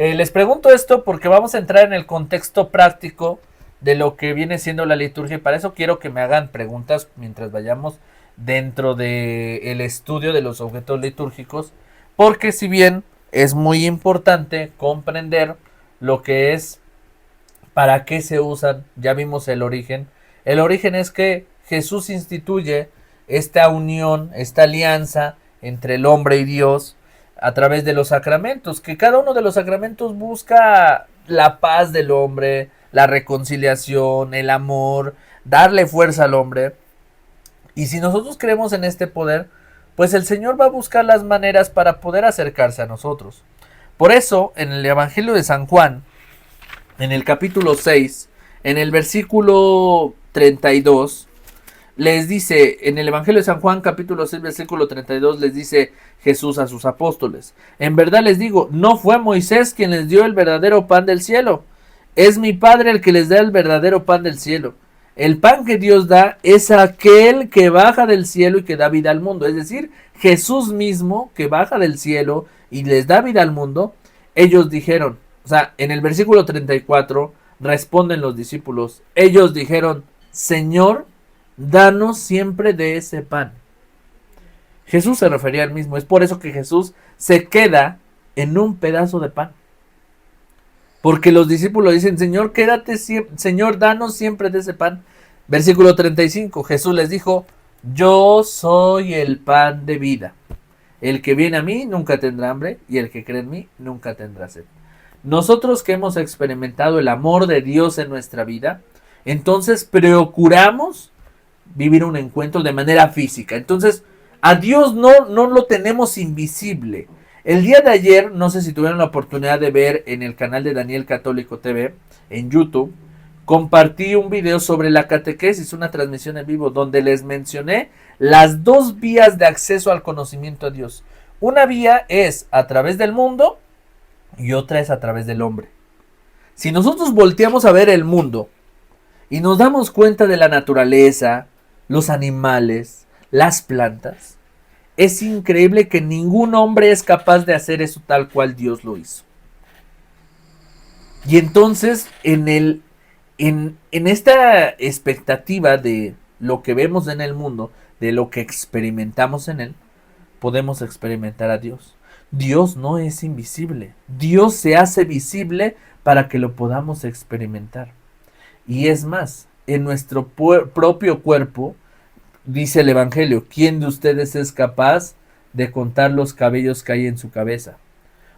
Les pregunto esto porque vamos a entrar en el contexto práctico de lo que viene siendo la liturgia y para eso quiero que me hagan preguntas mientras vayamos dentro del estudio de los objetos litúrgicos, porque si bien es muy importante comprender lo que es, para qué se usan, ya vimos el origen es que Jesús instituye esta unión, esta alianza entre el hombre y Dios a través de los sacramentos, que cada uno de los sacramentos busca la paz del hombre, la reconciliación, el amor, darle fuerza al hombre. Y si nosotros creemos en este poder, pues el Señor va a buscar las maneras para poder acercarse a nosotros. Por eso, en el Evangelio de San Juan, en el capítulo 6, en el versículo 32, les dice, en el Evangelio de San Juan, capítulo 6, versículo 32, les dice Jesús a sus apóstoles: en verdad les digo, no fue Moisés quien les dio el verdadero pan del cielo, es mi Padre el que les da el verdadero pan del cielo. El pan que Dios da es aquel que baja del cielo y que da vida al mundo, es decir, Jesús mismo que baja del cielo y les da vida al mundo. Ellos dijeron, o sea, en el versículo 34 responden los discípulos, ellos dijeron: Señor, danos siempre de ese pan. Jesús se refería al mismo, es por eso que Jesús se queda en un pedazo de pan. Porque los discípulos dicen: Señor, quédate, Señor, danos siempre de ese pan. Versículo 35, Jesús les dijo: yo soy el pan de vida. El que viene a mí nunca tendrá hambre, y el que cree en mí nunca tendrá sed. Nosotros que hemos experimentado el amor de Dios en nuestra vida, entonces procuramos vivir un encuentro de manera física. Entonces, a Dios no lo tenemos invisible. El día de ayer, no sé si tuvieron la oportunidad de ver en el canal de Daniel Católico TV, en YouTube, compartí un video sobre la catequesis, una transmisión en vivo, donde les mencioné las dos vías de acceso al conocimiento a Dios. Una vía es a través del mundo y otra es a través del hombre. Si nosotros volteamos a ver el mundo y nos damos cuenta de la naturaleza, los animales, las plantas, es increíble que ningún hombre es capaz de hacer eso tal cual Dios lo hizo. Y entonces, en esta expectativa de lo que vemos en el mundo, de lo que experimentamos en él, podemos experimentar a Dios. Dios no es invisible. Dios se hace visible para que lo podamos experimentar. Y es más, en nuestro propio cuerpo, dice el Evangelio, ¿quién de ustedes es capaz de contar los cabellos que hay en su cabeza?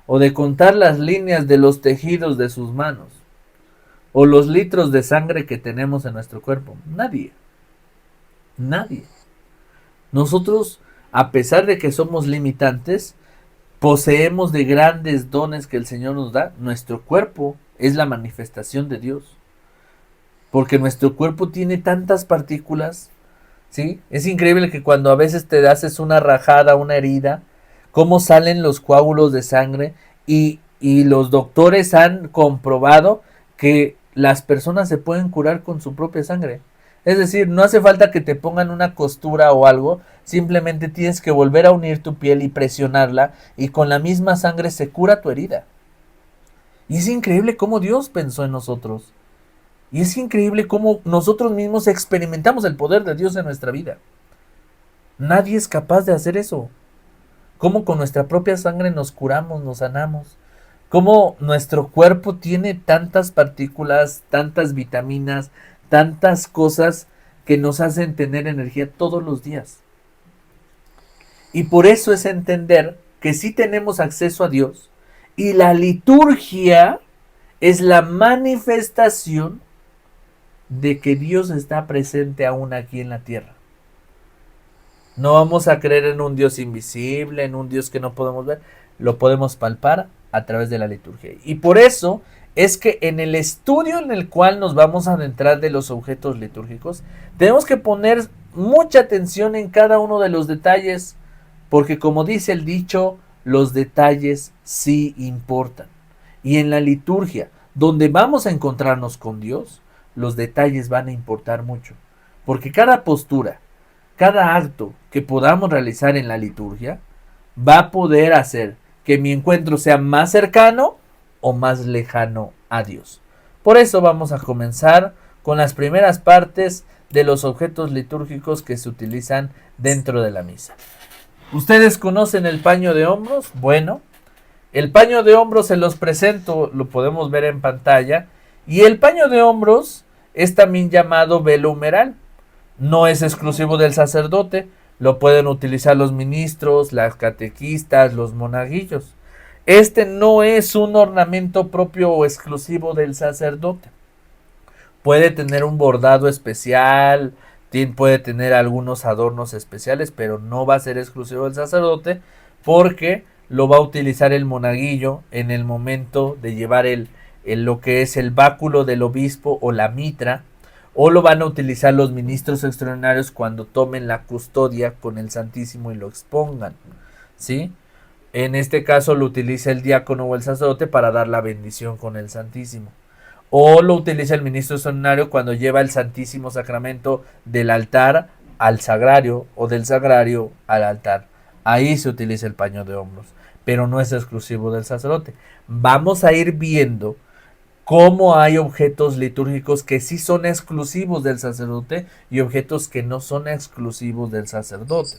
O de contar las líneas de los tejidos de sus manos, o los litros de sangre que tenemos en nuestro cuerpo. Nadie. Nadie. Nosotros, a pesar de que somos limitantes, poseemos de grandes dones que el Señor nos da. Nuestro cuerpo es la manifestación de Dios. Porque nuestro cuerpo tiene tantas partículas, ¿sí? Es increíble que cuando a veces te haces una rajada, una herida, cómo salen los coágulos de sangre y los doctores han comprobado que las personas se pueden curar con su propia sangre. Es decir, no hace falta que te pongan una costura o algo, simplemente tienes que volver a unir tu piel y presionarla y con la misma sangre se cura tu herida. Y es increíble cómo Dios pensó en nosotros. Y es increíble cómo nosotros mismos experimentamos el poder de Dios en nuestra vida. Nadie es capaz de hacer eso. Cómo con nuestra propia sangre nos curamos, nos sanamos. Cómo nuestro cuerpo tiene tantas partículas, tantas vitaminas, tantas cosas que nos hacen tener energía todos los días. Y por eso es entender que sí tenemos acceso a Dios y la liturgia es la manifestación de que Dios está presente aún aquí en la tierra. No vamos a creer en un Dios invisible, en un Dios que no podemos ver, lo podemos palpar a través de la liturgia. Y por eso es que en el estudio en el cual nos vamos a adentrar de los objetos litúrgicos, tenemos que poner mucha atención en cada uno de los detalles, porque como dice el dicho, los detalles sí importan. Y en la liturgia, donde vamos a encontrarnos con Dios, los detalles van a importar mucho. Porque cada postura, cada acto que podamos realizar en la liturgia, va a poder hacer que mi encuentro sea más cercano o más lejano a Dios. Por eso vamos a comenzar con las primeras partes de los objetos litúrgicos que se utilizan dentro de la misa. ¿Ustedes conocen el paño de hombros? Bueno, el paño de hombros se los presento, lo podemos ver en pantalla, y el paño de hombros es también llamado velo humeral. No es exclusivo del sacerdote, lo pueden utilizar los ministros, las catequistas, los monaguillos. Este no es un ornamento propio o exclusivo del sacerdote. Puede tener un bordado especial, puede tener algunos adornos especiales, pero no va a ser exclusivo del sacerdote porque lo va a utilizar el monaguillo en el momento de llevar lo que es el báculo del obispo o la mitra, o lo van a utilizar los ministros extraordinarios cuando tomen la custodia con el Santísimo y lo expongan, ¿sí? En este caso lo utiliza el diácono o el sacerdote para dar la bendición con el Santísimo. O lo utiliza el ministro extraordinario cuando lleva el Santísimo Sacramento del altar al sagrario o del sagrario al altar. Ahí se utiliza el paño de hombros, pero no es exclusivo del sacerdote. Vamos a ir viendo cómo hay objetos litúrgicos que sí son exclusivos del sacerdote y objetos que no son exclusivos del sacerdote.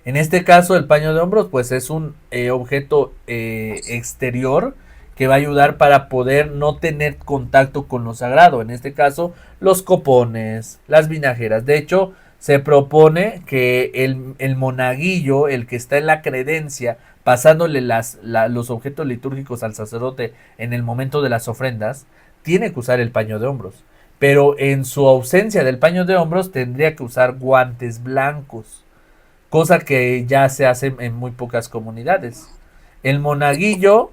En este caso, el paño de hombros pues es un objeto exterior que va a ayudar para poder no tener contacto con lo sagrado. En este caso, los copones, las vinajeras. De hecho, se propone que el monaguillo, el que está en la credencia, pasándole los objetos litúrgicos al sacerdote en el momento de las ofrendas, tiene que usar el paño de hombros. Pero en su ausencia del paño de hombros, tendría que usar guantes blancos, cosa que ya se hace en muy pocas comunidades. El monaguillo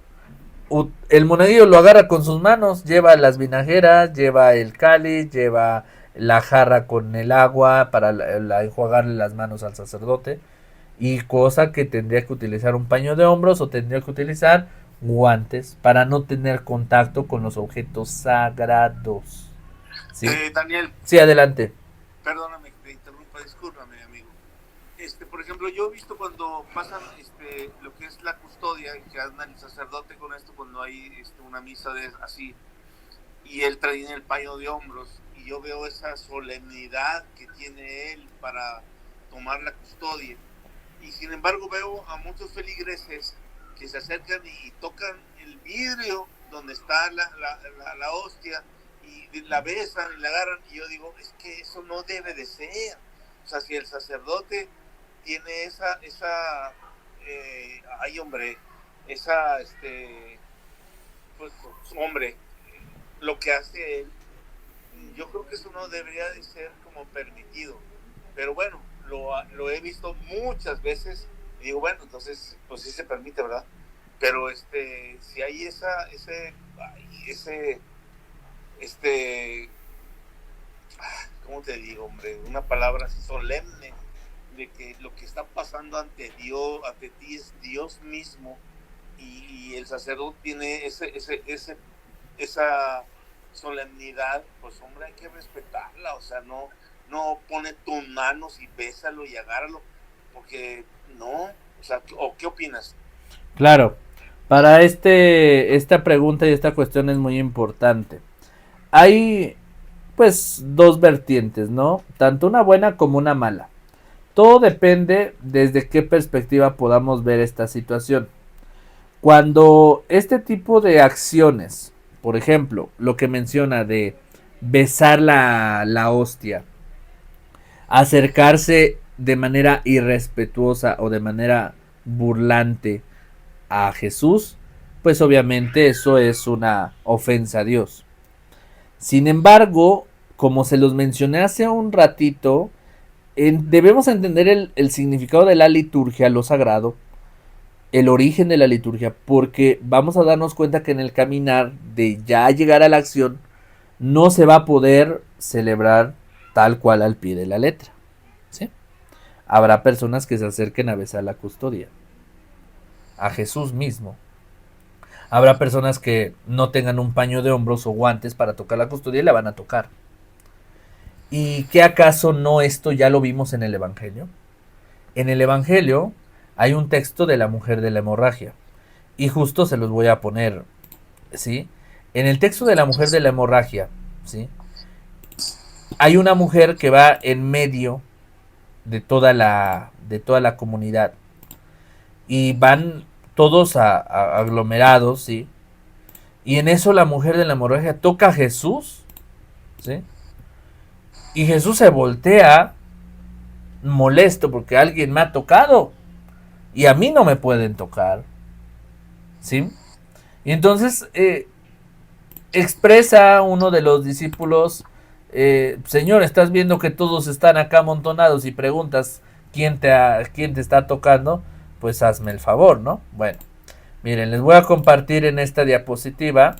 lo agarra con sus manos, lleva las vinajeras, lleva el cáliz, lleva la jarra con el agua para enjuagarle las manos al sacerdote, y cosa que tendría que utilizar un paño de hombros o tendría que utilizar guantes para no tener contacto con los objetos sagrados. ¿Sí? Daniel. Sí, adelante. Perdóname que te interrumpa, discúlpame, amigo. Por ejemplo, yo he visto cuando pasan lo que es la custodia, que anda el sacerdote con esto cuando hay una misa así, y él trae el paño de hombros, y yo veo esa solemnidad que tiene él para tomar la custodia. Y sin embargo veo a muchos feligreses que se acercan y tocan el vidrio donde está la hostia, y la besan y la agarran, y yo digo, es que eso no debe de ser. O sea, si el sacerdote tiene pues hombre, lo que hace él, yo creo que eso no debería de ser como permitido. Pero bueno, lo he visto muchas veces y digo, bueno, entonces pues sí se permite, ¿verdad? Pero si hay ¿cómo te digo, hombre? Una palabra solemne de que lo que está pasando ante ti es Dios mismo, y el sacerdote tiene esa solemnidad, pues hombre, hay que respetarla. O sea, no pone tus manos y bésalo y agárralo, porque no, o sea, ¿o qué opinas? Claro, para esta pregunta y esta cuestión es muy importante. Hay pues dos vertientes, ¿no? Tanto una buena como una mala. Todo depende desde qué perspectiva podamos ver esta situación. Cuando este tipo de acciones, por ejemplo, lo que menciona de besar la hostia, acercarse de manera irrespetuosa o de manera burlante a Jesús, pues obviamente eso es una ofensa a Dios. Sin embargo, como se los mencioné hace un ratito, debemos entender el significado de la liturgia, lo sagrado, el origen de la liturgia, porque vamos a darnos cuenta que en el caminar de ya llegar a la acción no se va a poder celebrar tal cual al pie de la letra, ¿sí? Habrá personas que se acerquen a besar la custodia, a Jesús mismo. Habrá personas que no tengan un paño de hombros o guantes para tocar la custodia y la van a tocar. ¿Y qué acaso no esto ya lo vimos en el Evangelio? En el Evangelio hay un texto de la mujer de la hemorragia. Y justo se los voy a poner ¿sí? En el texto de la mujer de la hemorragia, ¿sí? Hay una mujer que va en medio de toda la comunidad y van todos aglomerados, ¿sí? Y en eso la mujer de la hemorragia toca a Jesús, ¿sí? Y Jesús se voltea molesto porque alguien me ha tocado y a mí no me pueden tocar, ¿sí? Y entonces expresa uno de los discípulos, Señor, estás viendo que todos están acá amontonados y preguntas quién te está tocando, pues hazme el favor, ¿no? Bueno, miren, les voy a compartir en esta diapositiva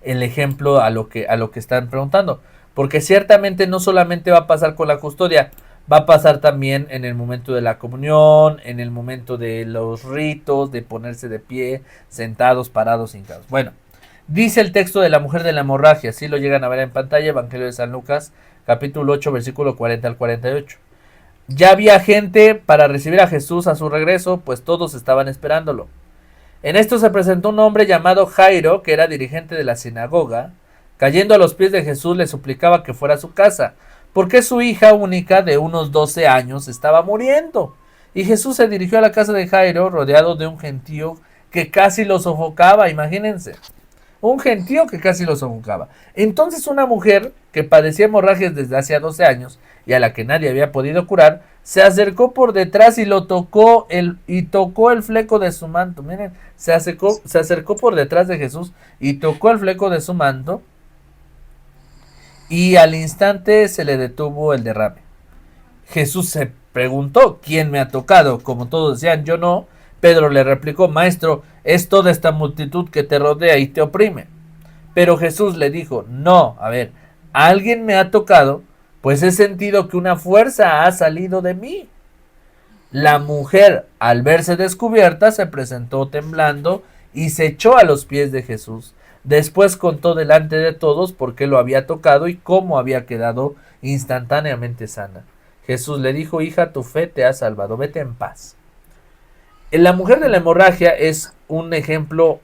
el ejemplo a lo que están preguntando, porque ciertamente no solamente va a pasar con la custodia, va a pasar también en el momento de la comunión, en el momento de los ritos, de ponerse de pie, sentados, parados, hincados. Bueno, dice el texto de la mujer de la hemorragia, si lo llegan a ver en pantalla, Evangelio de San Lucas, capítulo 8, versículo 40 al 48. Ya había gente para recibir a Jesús a su regreso, pues todos estaban esperándolo. En esto se presentó un hombre llamado Jairo, que era dirigente de la sinagoga. Cayendo a los pies de Jesús, le suplicaba que fuera a su casa, porque su hija única de unos 12 años estaba muriendo. Y Jesús se dirigió a la casa de Jairo, rodeado de un gentío que casi lo sofocaba, imagínense. Un gentío que casi lo sofocaba. Entonces una mujer que padecía hemorragias desde hacía 12 años y a la que nadie había podido curar, se acercó por detrás y tocó el fleco de su manto. Miren, se acercó por detrás de Jesús y tocó el fleco de su manto, y al instante se le detuvo el derrame. Jesús se preguntó, ¿quién me ha tocado? Como todos decían, yo no. Pedro le replicó, Maestro, es toda esta multitud que te rodea y te oprime. Pero Jesús le dijo, no, a ver, alguien me ha tocado, pues he sentido que una fuerza ha salido de mí. La mujer, al verse descubierta, se presentó temblando y se echó a los pies de Jesús. Después contó delante de todos por qué lo había tocado y cómo había quedado instantáneamente sana. Jesús le dijo, hija, tu fe te ha salvado, vete en paz. La mujer de la hemorragia es un ejemplo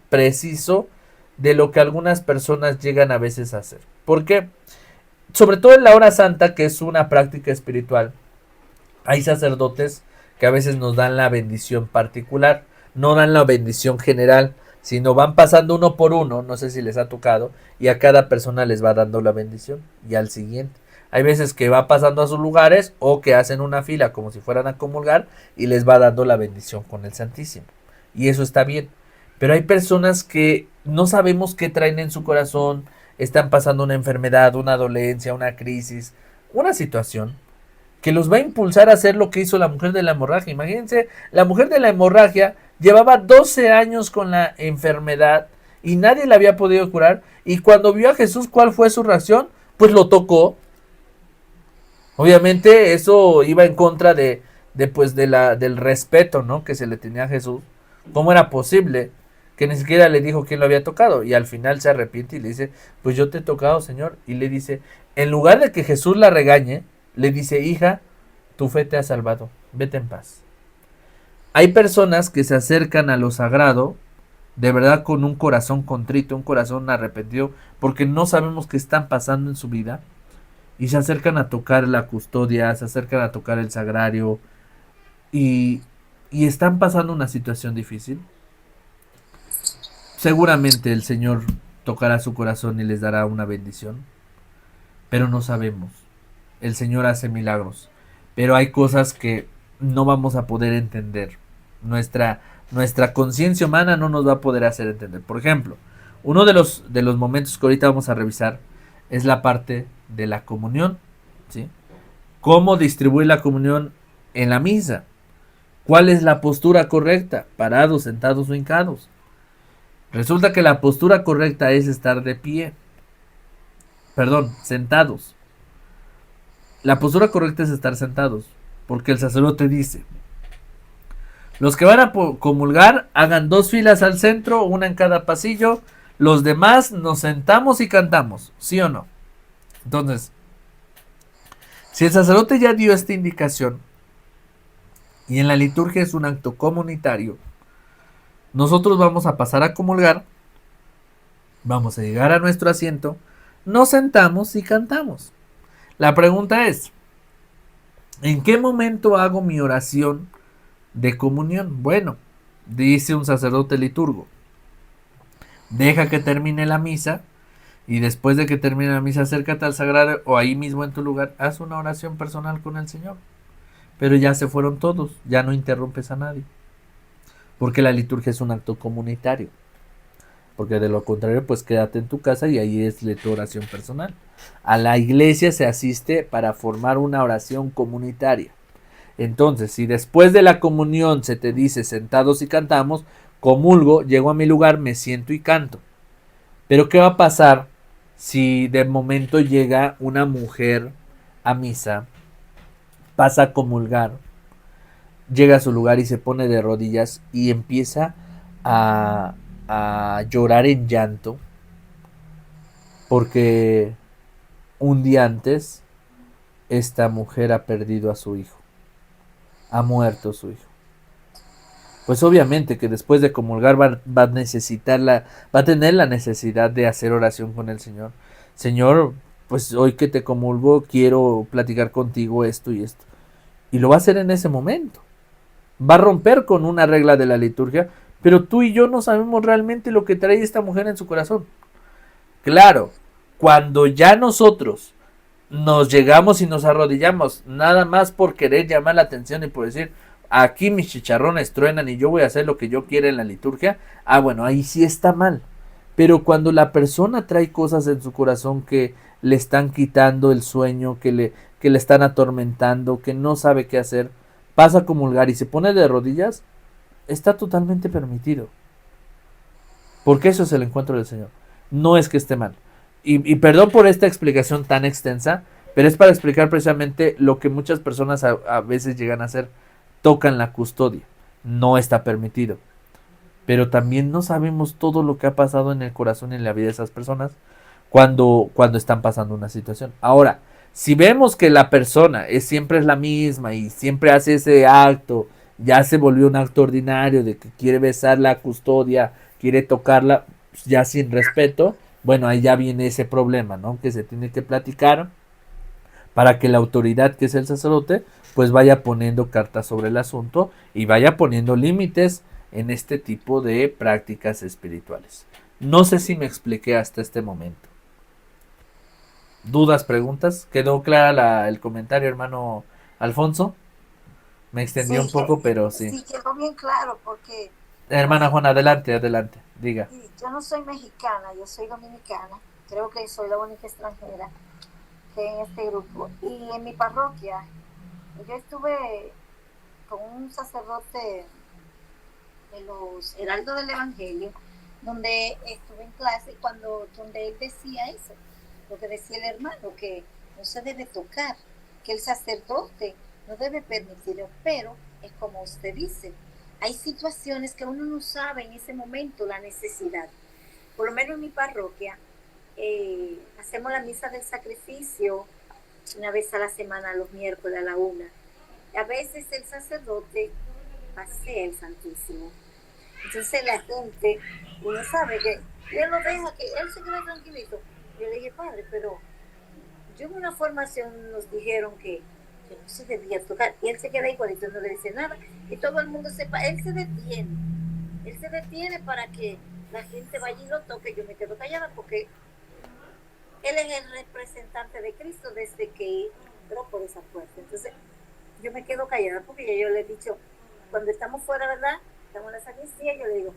preciso de lo que algunas personas llegan a veces a hacer. ¿Por qué? Sobre todo en la hora santa, que es una práctica espiritual, hay sacerdotes que a veces nos dan la bendición particular, no dan la bendición general, sino van pasando uno por uno, no sé si les ha tocado, y a cada persona les va dando la bendición, y al siguiente. Hay veces que va pasando a sus lugares o que hacen una fila como si fueran a comulgar y les va dando la bendición con el Santísimo. Y eso está bien. Pero hay personas que no sabemos qué traen en su corazón, están pasando una enfermedad, una dolencia, una crisis, una situación que los va a impulsar a hacer lo que hizo la mujer de la hemorragia. Imagínense, la mujer de la hemorragia llevaba 12 años con la enfermedad y nadie la había podido curar. Y cuando vio a Jesús, ¿cuál fue su reacción? Pues lo tocó. Obviamente eso iba en contra del respeto, ¿no?, que se le tenía a Jesús. ¿Cómo era posible que ni siquiera le dijo quién lo había tocado? Y al final se arrepiente y le dice, pues yo te he tocado, Señor. Y le dice, en lugar de que Jesús la regañe, le dice, hija, tu fe te ha salvado, vete en paz. Hay personas que se acercan a lo sagrado de verdad con un corazón contrito, un corazón arrepentido, porque no sabemos qué están pasando en su vida, y se acercan a tocar la custodia, se acercan a tocar el sagrario, y están pasando una situación difícil. Seguramente el Señor tocará su corazón y les dará una bendición, pero no sabemos. El Señor hace milagros, pero hay cosas que no vamos a poder entender. Nuestra conciencia humana no nos va a poder hacer entender. Por ejemplo, uno de los momentos que ahorita vamos a revisar es la parte de la comunión, ¿sí? ¿Cómo distribuir la comunión en la misa? ¿Cuál es la postura correcta? ¿Parados, sentados o hincados? Resulta que la postura correcta es estar de pie. Perdón, sentados. La postura correcta es estar sentados, porque el sacerdote dice, los que van a comulgar hagan 2 filas al centro, una en cada pasillo, los demás nos sentamos y cantamos, ¿sí o no? Entonces, si el sacerdote ya dio esta indicación y en la liturgia es un acto comunitario, nosotros vamos a pasar a comulgar Vamos a llegar a nuestro asiento, nos sentamos y cantamos. La pregunta es, ¿en qué momento hago mi oración de comunión? Bueno, dice un sacerdote liturgo, deja que termine la misa y después de que termine la misa acércate al sagrario o ahí mismo en tu lugar, haz una oración personal con el Señor. Pero ya se fueron todos, ya no interrumpes a nadie. Porque la liturgia es un acto comunitario. Porque de lo contrario, pues quédate en tu casa y ahí es tu oración personal. A la iglesia se asiste para formar una oración comunitaria. Entonces, si después de la comunión se te dice sentados y cantamos, comulgo, llego a mi lugar, me siento y canto. Pero ¿qué va a pasar si de momento llega una mujer a misa, pasa a comulgar, llega a su lugar y se pone de rodillas y empieza a llorar en llanto porque un día antes esta mujer ha perdido a su hijo, ha muerto su hijo? Pues obviamente que después de comulgar va a necesitar va a tener la necesidad de hacer oración con el Señor. Señor, pues hoy que te comulgo quiero platicar contigo esto y esto. Y lo va a hacer en ese momento. Va a romper con una regla de la liturgia, pero tú y yo no sabemos realmente lo que trae esta mujer en su corazón. Claro, cuando ya nosotros nos llegamos y nos arrodillamos, nada más por querer llamar la atención y por decir, aquí mis chicharrones truenan y yo voy a hacer lo que yo quiera en la liturgia, bueno, ahí sí está mal. Pero cuando la persona trae cosas en su corazón que le están quitando el sueño, que le están atormentando, que no sabe qué hacer, pasa a comulgar y se pone de rodillas, está totalmente permitido. Porque eso es el encuentro del Señor. No es que esté mal. Y perdón por esta explicación tan extensa, pero es para explicar precisamente lo que muchas personas a veces llegan a hacer. Tocan la custodia. No está permitido. Pero también no sabemos todo lo que ha pasado en el corazón y en la vida de esas personas cuando están pasando una situación. Ahora, si vemos que la persona siempre es la misma y siempre hace ese acto, ya se volvió un acto ordinario de que quiere besar la custodia, quiere tocarla, ya sin respeto, bueno, ahí ya viene ese problema, ¿no? Que se tiene que platicar para que la autoridad, que es el sacerdote, pues vaya poniendo cartas sobre el asunto y vaya poniendo límites en este tipo de prácticas espirituales. No sé si me expliqué hasta este momento. ¿Dudas, preguntas? ¿Quedó clara el comentario, hermano Alfonso? Me extendió un Sí, poco, pero sí. sí, quedó bien claro porque, Hermana bueno, Juana, adelante, adelante, diga. sí, yo no soy mexicana, yo soy dominicana, creo que soy la única extranjera que en este grupo. Y en mi parroquia, yo estuve con un sacerdote de los Heraldos del Evangelio, donde estuve en clase donde él decía eso, lo que decía el hermano, que no se debe tocar, que el sacerdote no debe permitirlo, pero es como usted dice, hay situaciones que uno no sabe en ese momento la necesidad. Por lo menos en mi parroquia, hacemos la misa del sacrificio una vez a la semana, los miércoles a la 1. A veces el sacerdote pasea el Santísimo. Entonces la gente, uno sabe que él no deja, que él se queda tranquilito. Yo le dije, padre, pero yo en una formación nos dijeron que no se debía tocar, y él se queda igualito, no le dice nada, y todo el mundo sepa, él se detiene para que la gente vaya y lo toque. Yo me quedo callada porque él es el representante de Cristo desde que entró por esa puerta. Entonces yo me quedo callada porque yo le he dicho, cuando estamos fuera, ¿verdad? Estamos en la sacristía, yo le digo,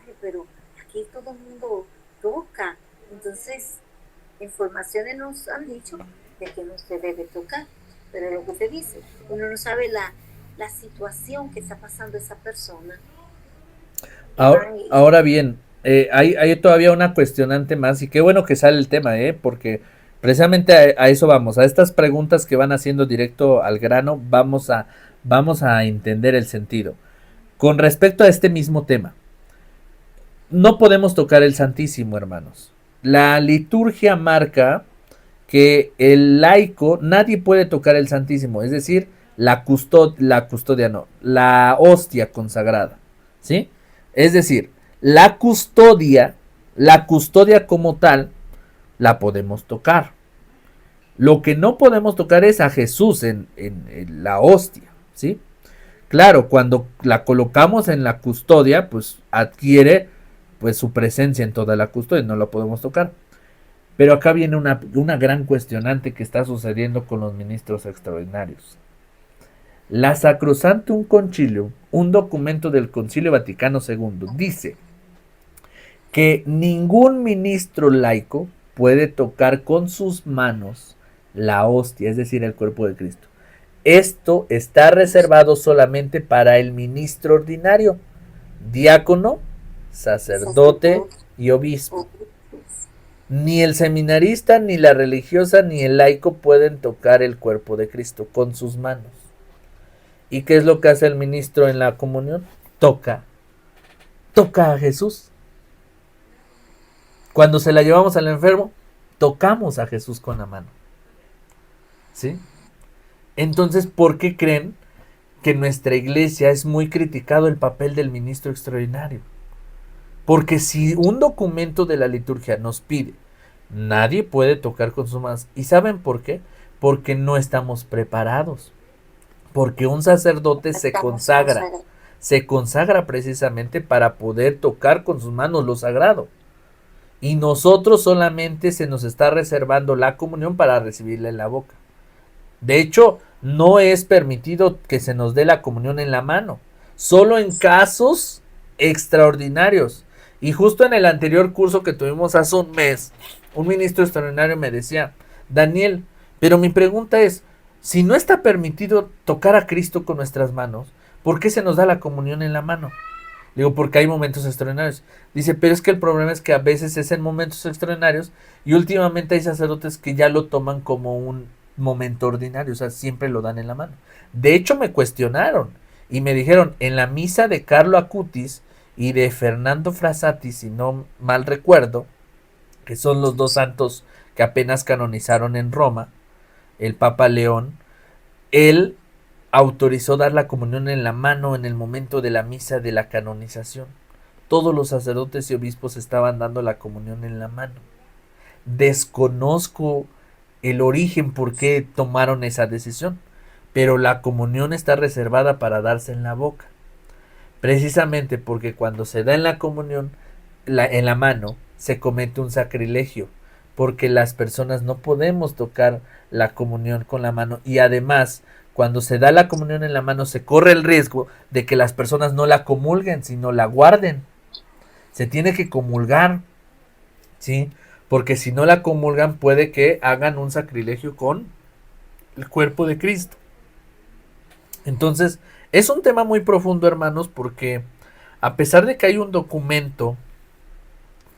ay, pero aquí todo el mundo toca. Entonces, informaciones nos han dicho de que no se debe tocar, pero lo que se dice, uno no sabe la situación que está pasando esa persona. Ahora bien, hay todavía una cuestionante más y qué bueno que sale el tema, porque precisamente a eso vamos, a estas preguntas que van haciendo directo al grano, vamos a entender el sentido. Con respecto a este mismo tema, no podemos tocar el Santísimo, hermanos. La liturgia marca que el laico, nadie puede tocar el Santísimo, es decir, la custodia no, la hostia consagrada, ¿sí? Es decir, la custodia La custodia como tal la podemos tocar. Lo que no podemos tocar es a Jesús en la hostia, ¿sí? Claro, cuando la colocamos en la custodia, pues adquiere pues su presencia en toda la custodia, no la podemos tocar. Pero acá viene una gran cuestionante que está sucediendo con los ministros extraordinarios. La Sacrosanctum Concilium, un documento del Concilio Vaticano II, dice que ningún ministro laico puede tocar con sus manos la hostia, es decir, el cuerpo de Cristo. Esto está reservado solamente para el ministro ordinario, diácono, sacerdote y obispo. Ni el seminarista, ni la religiosa, ni el laico pueden tocar el cuerpo de Cristo con sus manos. ¿Y qué es lo que hace el ministro en la comunión? Toca a Jesús. Cuando se la llevamos al enfermo, tocamos a Jesús con la mano. ¿Sí? Entonces, ¿por qué creen que en nuestra iglesia es muy criticado el papel del ministro extraordinario? Porque si un documento de la liturgia nos pide, nadie puede tocar con sus manos. ¿Y saben por qué? Porque no estamos preparados. Porque un sacerdote se consagra precisamente para poder tocar con sus manos lo sagrado. Y nosotros solamente se nos está reservando la comunión para recibirla en la boca. De hecho, no es permitido que se nos dé la comunión en la mano, solo en casos extraordinarios. Y justo en el anterior curso que tuvimos hace un mes, un ministro extraordinario me decía, Daniel, pero mi pregunta es, si no está permitido tocar a Cristo con nuestras manos, ¿por qué se nos da la comunión en la mano? Digo, porque hay momentos extraordinarios. Dice, pero es que el problema es que a veces es en momentos extraordinarios y últimamente hay sacerdotes que ya lo toman como un momento ordinario, o sea, siempre lo dan en la mano. De hecho, me cuestionaron y me dijeron, en la misa de Carlo Acutis y de Fernando Frassati, si no mal recuerdo, que son los dos santos que apenas canonizaron en Roma, el Papa León, él autorizó dar la comunión en la mano en el momento de la misa de la canonización. Todos los sacerdotes y obispos estaban dando la comunión en la mano. Desconozco el origen por qué tomaron esa decisión, pero la comunión está reservada para darse en la boca. Precisamente porque cuando se da en la comunión, en la mano, se comete un sacrilegio, porque las personas no podemos tocar la comunión con la mano y además, cuando se da la comunión en la mano, se corre el riesgo de que las personas no la comulguen, sino la guarden. Se tiene que comulgar, ¿sí? Porque si no la comulgan, puede que hagan un sacrilegio con el cuerpo de Cristo. Entonces, es un tema muy profundo, hermanos, porque a pesar de que hay un documento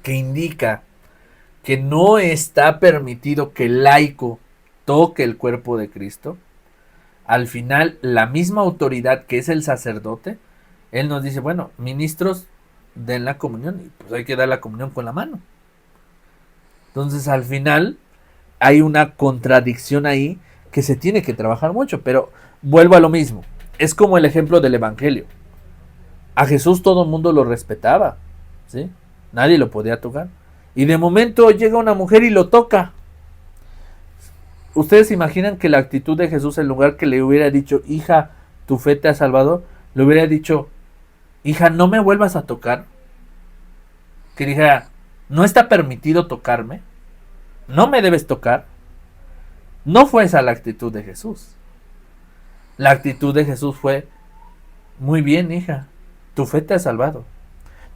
que indica que no está permitido que el laico toque el cuerpo de Cristo, al final la misma autoridad que es el sacerdote, él nos dice, bueno, ministros, den la comunión, y pues hay que dar la comunión con la mano. Entonces al final hay una contradicción ahí que se tiene que trabajar mucho, pero vuelvo a lo mismo, es como el ejemplo del evangelio. A Jesús todo el mundo lo respetaba, ¿sí? Nadie lo podía tocar. Y de momento llega una mujer y lo toca. ¿Ustedes se imaginan que la actitud de Jesús, en lugar que le hubiera dicho, hija, tu fe te ha salvado, le hubiera dicho, hija, no me vuelvas a tocar? Que dijera, no está permitido tocarme, no me debes tocar. No fue esa la actitud de Jesús. La actitud de Jesús fue, muy bien, hija, tu fe te ha salvado.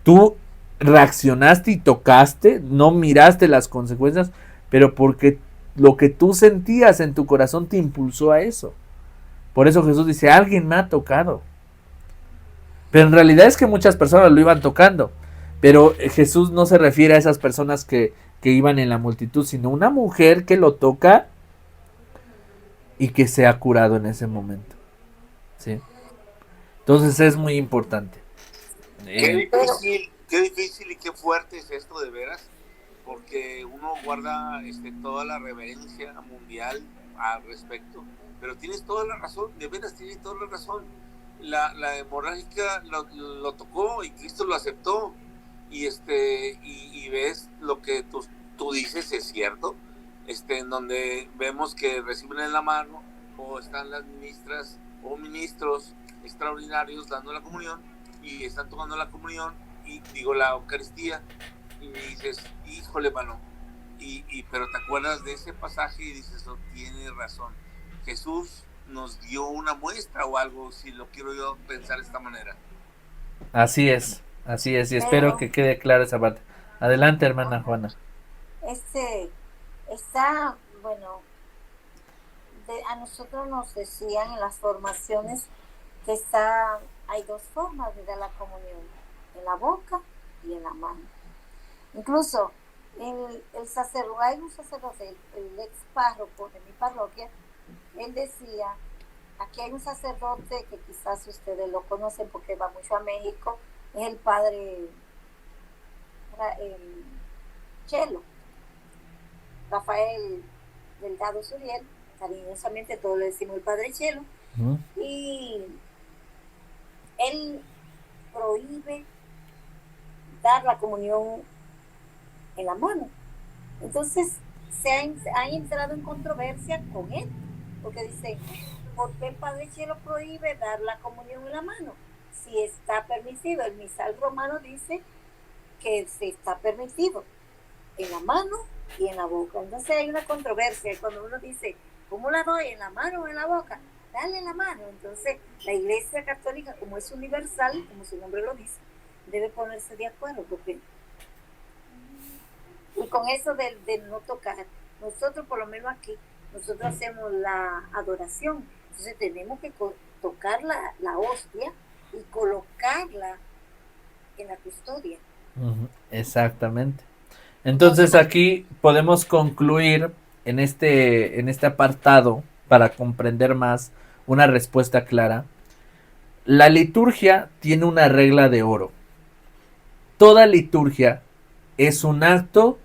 Tú reaccionaste y tocaste, no miraste las consecuencias, pero porque lo que tú sentías en tu corazón te impulsó a eso. Por eso Jesús dice, alguien me ha tocado. Pero en realidad es que muchas personas lo iban tocando. Pero Jesús no se refiere a esas personas que iban en la multitud, sino una mujer que lo toca y que se ha curado en ese momento. ¿Sí? Entonces es muy importante. Qué difícil y qué fuerte es esto de veras, porque uno guarda toda la reverencia mundial al respecto, pero tienes toda la razón, de veras tienes toda la razón. La hemorrágica lo tocó y Cristo lo aceptó, y ves donde vemos que reciben en la mano o están las ministras o ministros extraordinarios dando la comunión y están tomando la comunión y digo la Eucaristía y dices, híjole, mano, pero te acuerdas de ese pasaje y dices, no, tiene razón, Jesús nos dio una muestra o algo, si lo quiero yo pensar de esta manera. Así es, y espero que quede clara esa parte. Adelante, hermana Juana. Está, bueno, a nosotros nos decían en las formaciones que hay dos formas de dar la comunión, en la boca y en la mano. Incluso el sacerdote, hay un sacerdote, el ex párroco de mi parroquia, él decía, aquí hay un sacerdote que quizás ustedes lo conocen porque va mucho a México, es el padre Chelo, Rafael Delgado Suriel, cariñosamente todos le decimos el padre Chelo, y él prohíbe dar la comunión en la mano. Entonces se ha entrado en controversia con él, porque dice, ¿por qué el padre Chelo prohíbe dar la comunión en la mano? Si está permitido, el misal romano dice que se está permitido en la mano y en la boca. Entonces hay una controversia cuando uno dice, ¿cómo la doy? ¿En la mano o en la boca? Dale en la mano. Entonces la Iglesia Católica, como es universal, como su nombre lo dice, debe ponerse de acuerdo, porque y con eso de no tocar, nosotros por lo menos aquí, nosotros hacemos la adoración, entonces tenemos que tocar la hostia y colocarla en la custodia. Exactamente. Entonces aquí podemos concluir en este apartado, para comprender más, una respuesta clara. La liturgia tiene una regla de oro. Toda liturgia es un acto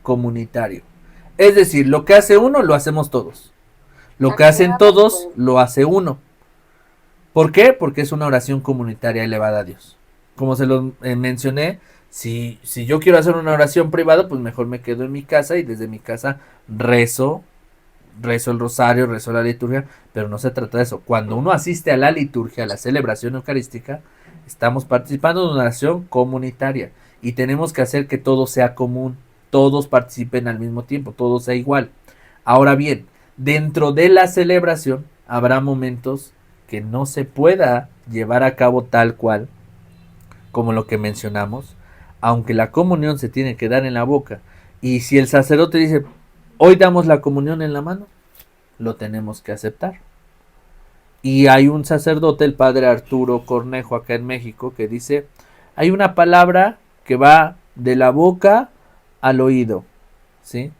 comunitario. Es decir, lo que hace uno lo hacemos todos. Lo que hacen todos lo hace uno. ¿Por qué? Porque es una oración comunitaria elevada a Dios. Como se lo mencioné, si yo quiero hacer una oración privada, pues mejor me quedo en mi casa y desde mi casa rezo el rosario, rezo la liturgia, pero no se trata de eso. Cuando uno asiste a la liturgia, a la celebración eucarística, estamos participando de una oración comunitaria y tenemos que hacer que todo sea común, todos participen al mismo tiempo, todo sea igual. Ahora bien, dentro de la celebración habrá momentos que no se pueda llevar a cabo tal cual como lo que mencionamos, aunque la comunión se tiene que dar en la boca. Y si el sacerdote dice, hoy damos la comunión en la mano, lo tenemos que aceptar. Y hay un sacerdote, el padre Arturo Cornejo, acá en México, que dice, hay una palabra que va de la boca al oído, ¿sí?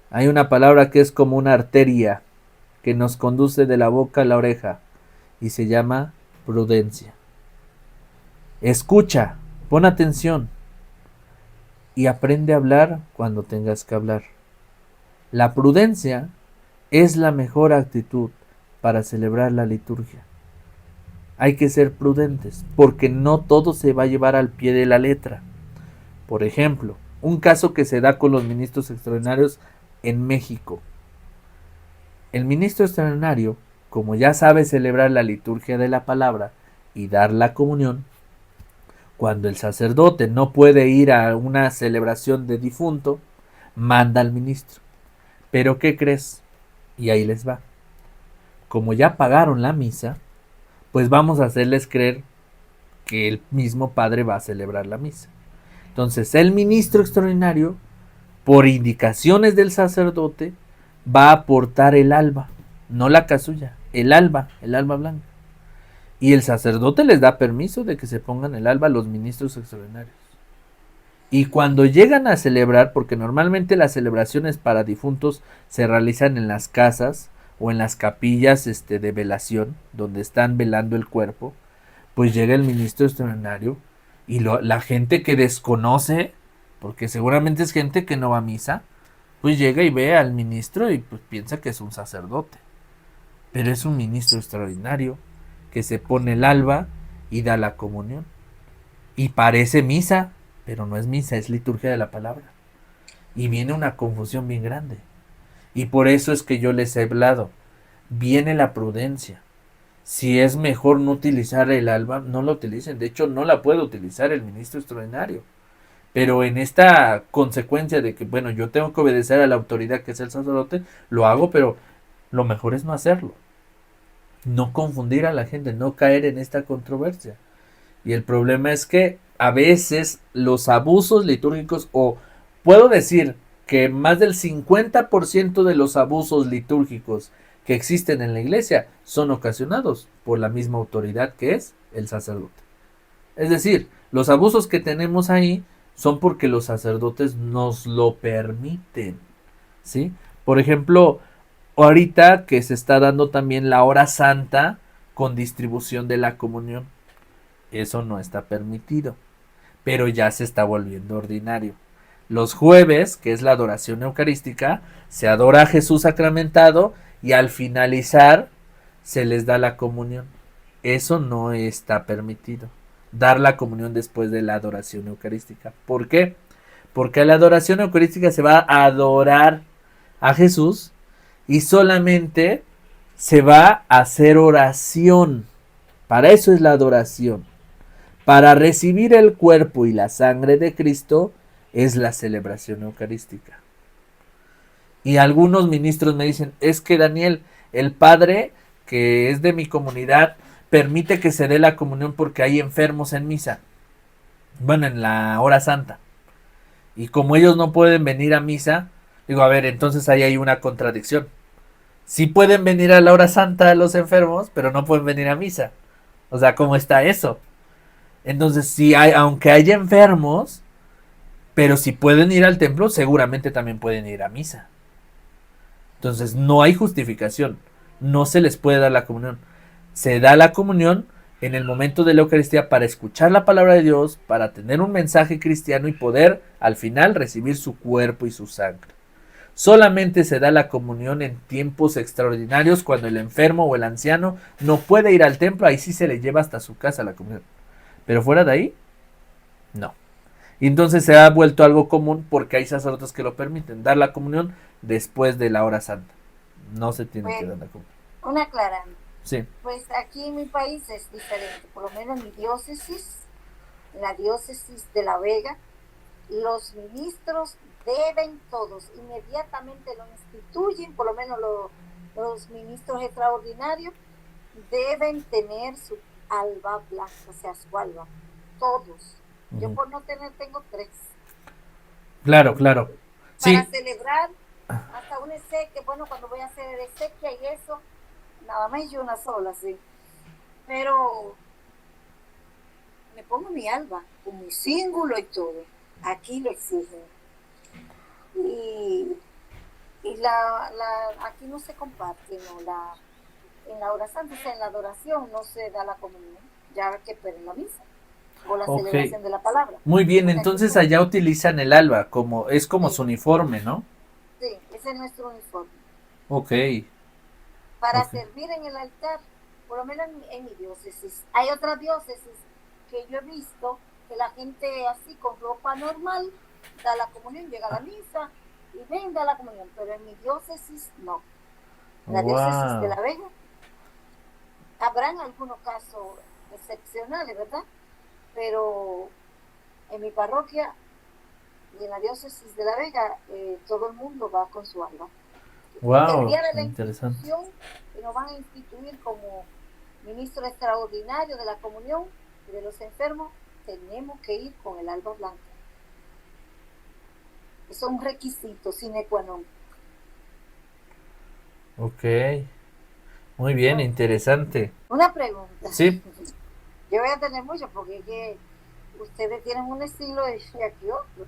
Hay una palabra que es como una arteria que nos conduce de la boca a la oreja y se llama prudencia. Escucha, pon atención y aprende a hablar cuando tengas que hablar. La prudencia es la mejor actitud para celebrar la liturgia. Hay que ser prudentes porque no todo se va a llevar al pie de la letra. Por ejemplo, un caso que se da con los ministros extraordinarios en México. El ministro extraordinario, como ya sabe celebrar la liturgia de la palabra y dar la comunión, cuando el sacerdote no puede ir a una celebración de difunto, manda al ministro. ¿Pero qué crees? Y ahí les va. Como ya pagaron la misa, pues vamos a hacerles creer que el mismo padre va a celebrar la misa. Entonces el ministro extraordinario, por indicaciones del sacerdote, va a aportar el alba, no la casulla, el alba blanca. Y el sacerdote les da permiso de que se pongan el alba a los ministros extraordinarios. Y cuando llegan a celebrar, porque normalmente las celebraciones para difuntos se realizan en las casas o en las capillas de velación, donde están velando el cuerpo, pues llega el ministro extraordinario y la gente que desconoce, porque seguramente es gente que no va a misa, pues llega y ve al ministro y pues piensa que es un sacerdote. Pero es un ministro extraordinario que se pone el alba y da la comunión. Y parece misa, pero no es misa, es liturgia de la palabra. Y viene una confusión bien grande. Y por eso es que yo les he hablado. Viene la prudencia. Si es mejor no utilizar el alba, no la utilicen. De hecho, no la puede utilizar el ministro extraordinario. Pero en esta consecuencia de que, bueno, yo tengo que obedecer a la autoridad que es el sacerdote, lo hago, pero lo mejor es no hacerlo. No confundir a la gente, no caer en esta controversia. Y el problema es que a veces los abusos litúrgicos, o puedo decir que más del 50% de los abusos litúrgicos que existen en la iglesia son ocasionados por la misma autoridad que es el sacerdote. Es decir, los abusos que tenemos ahí son porque los sacerdotes nos lo permiten, ¿sí? Por ejemplo, ahorita que se está dando también la hora santa con distribución de la comunión, eso no está permitido, pero ya se está volviendo ordinario. Los jueves, que es la adoración eucarística, se adora a Jesús sacramentado y al finalizar se les da la comunión. Eso no está permitido. Dar la comunión después de la adoración eucarística. ¿Por qué? Porque a la adoración eucarística se va a adorar a Jesús y solamente se va a hacer oración. Para eso es la adoración. Para recibir el cuerpo y la sangre de Cristo es la celebración eucarística. Y algunos ministros me dicen, es que Daniel, el padre que es de mi comunidad permite que se dé la comunión porque hay enfermos en misa. Bueno, en la hora santa. Y como ellos no pueden venir a misa, digo, a ver, entonces ahí hay una contradicción. Sí pueden venir a la hora santa los enfermos, pero no pueden venir a misa. O sea, ¿cómo está eso? Entonces, si hay, aunque haya enfermos, pero si pueden ir al templo, seguramente también pueden ir a misa. Entonces, no hay justificación. No se les puede dar la comunión. Se da la comunión en el momento de la Eucaristía para escuchar la palabra de Dios, para tener un mensaje cristiano y poder al final recibir su cuerpo y su sangre. Solamente se da la comunión en tiempos extraordinarios cuando el enfermo o el anciano no puede ir al templo, ahí sí se le lleva hasta su casa la comunión. Pero fuera de ahí, no. Y entonces se ha vuelto algo común porque hay sacerdotes que lo permiten, dar la comunión después de la hora santa. No se tiene que dar la comunión. Una aclarante. Sí. Pues aquí en mi país es diferente, por lo menos en mi diócesis, en la diócesis de La Vega, los ministros deben todos, inmediatamente lo instituyen, por lo menos los ministros extraordinarios deben tener su alba blanca, o sea, su alba, todos. Yo por no tener tengo 3. Claro, claro. Sí. Para celebrar hasta una exequia, bueno, cuando voy a hacer exequia y eso, nada más yo una sola, sí. Pero me pongo mi alba, con mi símbolo y todo. Aquí lo exigen. Y aquí no se comparte, ¿no? En la hora santa, o sea, en la adoración no se da la comunión, ya que esperen la misa o la celebración de la palabra. Muy bien, entonces allá utilizan el alba, es como sí, su uniforme, ¿no? Sí, ese es nuestro uniforme. Ok. Para servir en el altar, por lo menos en mi diócesis. Hay otras diócesis que yo he visto que la gente así con ropa normal da la comunión, llega a la misa y ven, da la comunión, pero en mi diócesis no. En la diócesis de La Vega habrán algunos casos excepcionales, ¿verdad? Pero en mi parroquia y en la diócesis de La Vega todo el mundo va con su alba. Wow, el día de la interesante. institución que nos van a instituir como ministro extraordinario de la comunión y de los enfermos, tenemos que ir con el alba blanca. Eso es un requisito sine qua non. Ok. Muy bien, bueno, interesante. Una pregunta. Sí. Yo voy a tener mucho porque es que ustedes tienen un estilo y aquí otro.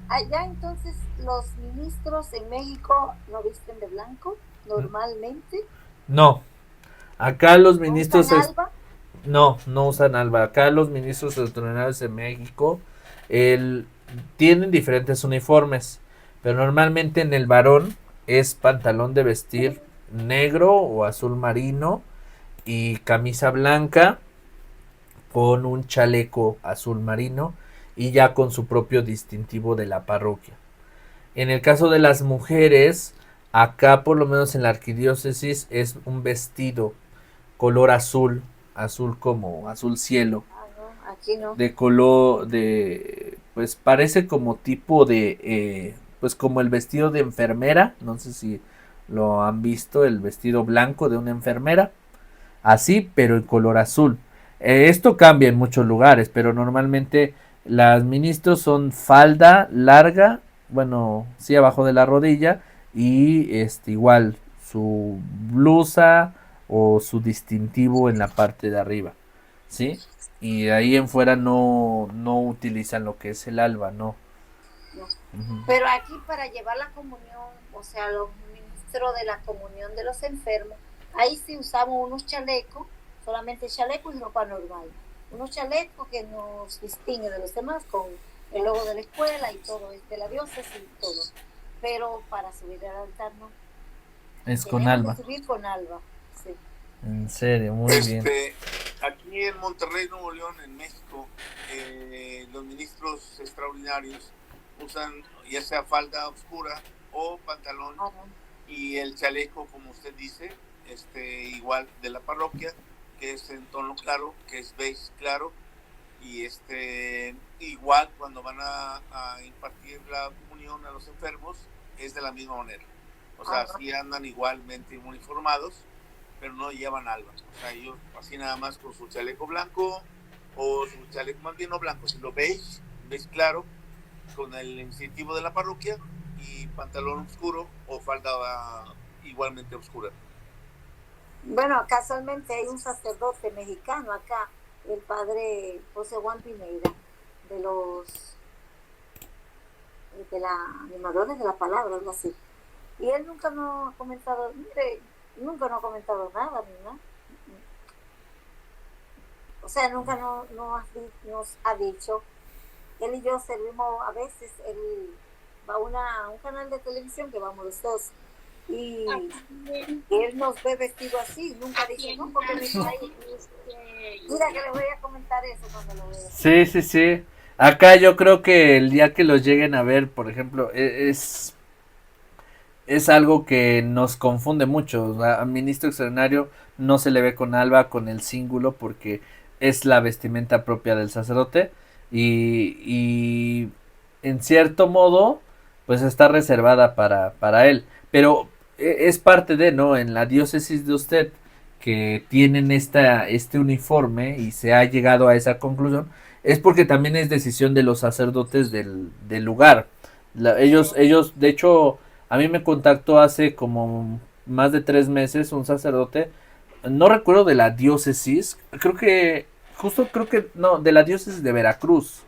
Allá entonces los ministros en México no visten de blanco normalmente. No. Acá los ministros ¿No usan alba? No usan alba. Acá los ministros extraordinarios de México tienen diferentes uniformes, pero normalmente en el varón es pantalón de vestir negro o azul marino y camisa blanca con un chaleco azul marino y ya con su propio distintivo de la parroquia. En el caso de las mujeres, Acá, por lo menos en la arquidiócesis, es un vestido color azul, azul como azul cielo, Ah, no, aquí no. de color de, pues parece como tipo de, pues como el vestido de enfermera, no sé si lo han visto, el vestido blanco de una enfermera, así, pero en color azul. Esto cambia en muchos lugares, pero normalmente las ministros son falda larga, bueno, sí abajo de la rodilla y igual su blusa o su distintivo en la parte de arriba, ¿sí? Y de ahí en fuera no utilizan lo que es el alba, no. No. Ujú. Pero aquí para llevar la comunión, o sea, los ministros de la comunión de los enfermos, ahí sí usamos unos chalecos, solamente chalecos y ropa normal. Unos chalecos que nos distinguen de los demás con el logo de la escuela y todo, de la diócesis y todo. Pero para subir al altar no. Es con Tenemos alba. que subir con alba. Sí. En serio, muy bien. Aquí en Monterrey, Nuevo León, en México, los ministros extraordinarios usan ya sea falda oscura o pantalón y el chaleco, como usted dice, igual de la parroquia, que es en tono claro, que es beige claro, y igual cuando van a impartir la comunión a los enfermos es de la misma manera. O sea, sí andan igualmente uniformados, pero no llevan alba. O sea, ellos así nada más con su chaleco blanco o su chaleco más bien no blanco, sino beige claro, con el incentivo de la parroquia y pantalón oscuro o falda igualmente oscura. Bueno, casualmente hay un sacerdote mexicano acá, el padre José Juan Pineira, de los de la animadores de la palabra, algo así. Y él nunca nos ha comentado, mire, nunca nos ha comentado nada, ni nada. O sea, nunca nos ha dicho. Él y yo servimos, a veces él va a un canal de televisión que vamos los dos. Y él nos ve vestido así, nunca dice, no, porque mi país. Mira que le voy a comentar eso cuando lo vea. Sí, sí, sí. Acá yo creo que el día que los lleguen a ver, por ejemplo, es algo que nos confunde mucho. A ministro extraordinario no se le ve con alba, con el cíngulo, porque es la vestimenta propia del sacerdote. Y en cierto modo, pues está reservada para él. Pero es parte de, ¿no? En la diócesis de usted, que tienen este uniforme y se ha llegado a esa conclusión, es porque también es decisión de los sacerdotes del lugar. Ellos, de hecho, a mí me contactó hace como más de 3 meses un sacerdote, no recuerdo de la diócesis, creo que, no, de la diócesis de Veracruz.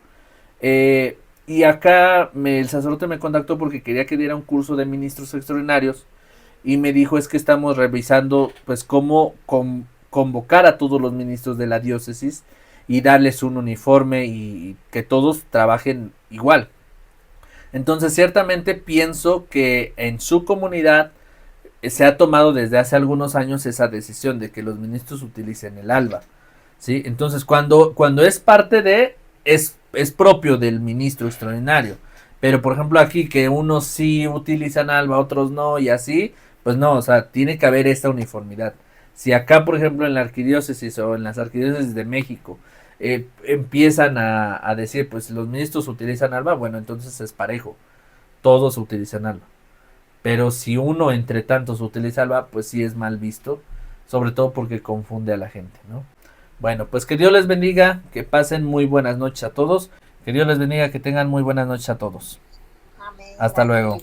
Y acá el sacerdote me contactó porque quería que diera un curso de ministros extraordinarios y me dijo es que estamos revisando pues cómo convocar a todos los ministros de la diócesis y darles un uniforme y que todos trabajen igual. Entonces ciertamente pienso que en su comunidad se ha tomado desde hace algunos años esa decisión de que los ministros utilicen el alba, ¿sí? Entonces cuando es parte de, es propio del ministro extraordinario, pero por ejemplo aquí que unos sí utilizan alba, otros no y así, pues no, o sea, tiene que haber esta uniformidad. Si acá por ejemplo en la arquidiócesis o en las arquidiócesis de México empiezan a decir pues los ministros utilizan alba, bueno, entonces es parejo, todos utilizan alba. Pero si uno entre tantos utiliza alba, pues sí es mal visto, sobre todo porque confunde a la gente, ¿no? Bueno, pues que Dios les bendiga, que pasen muy buenas noches a todos, que Dios les bendiga, que tengan muy buenas noches a todos. Amén. Hasta luego.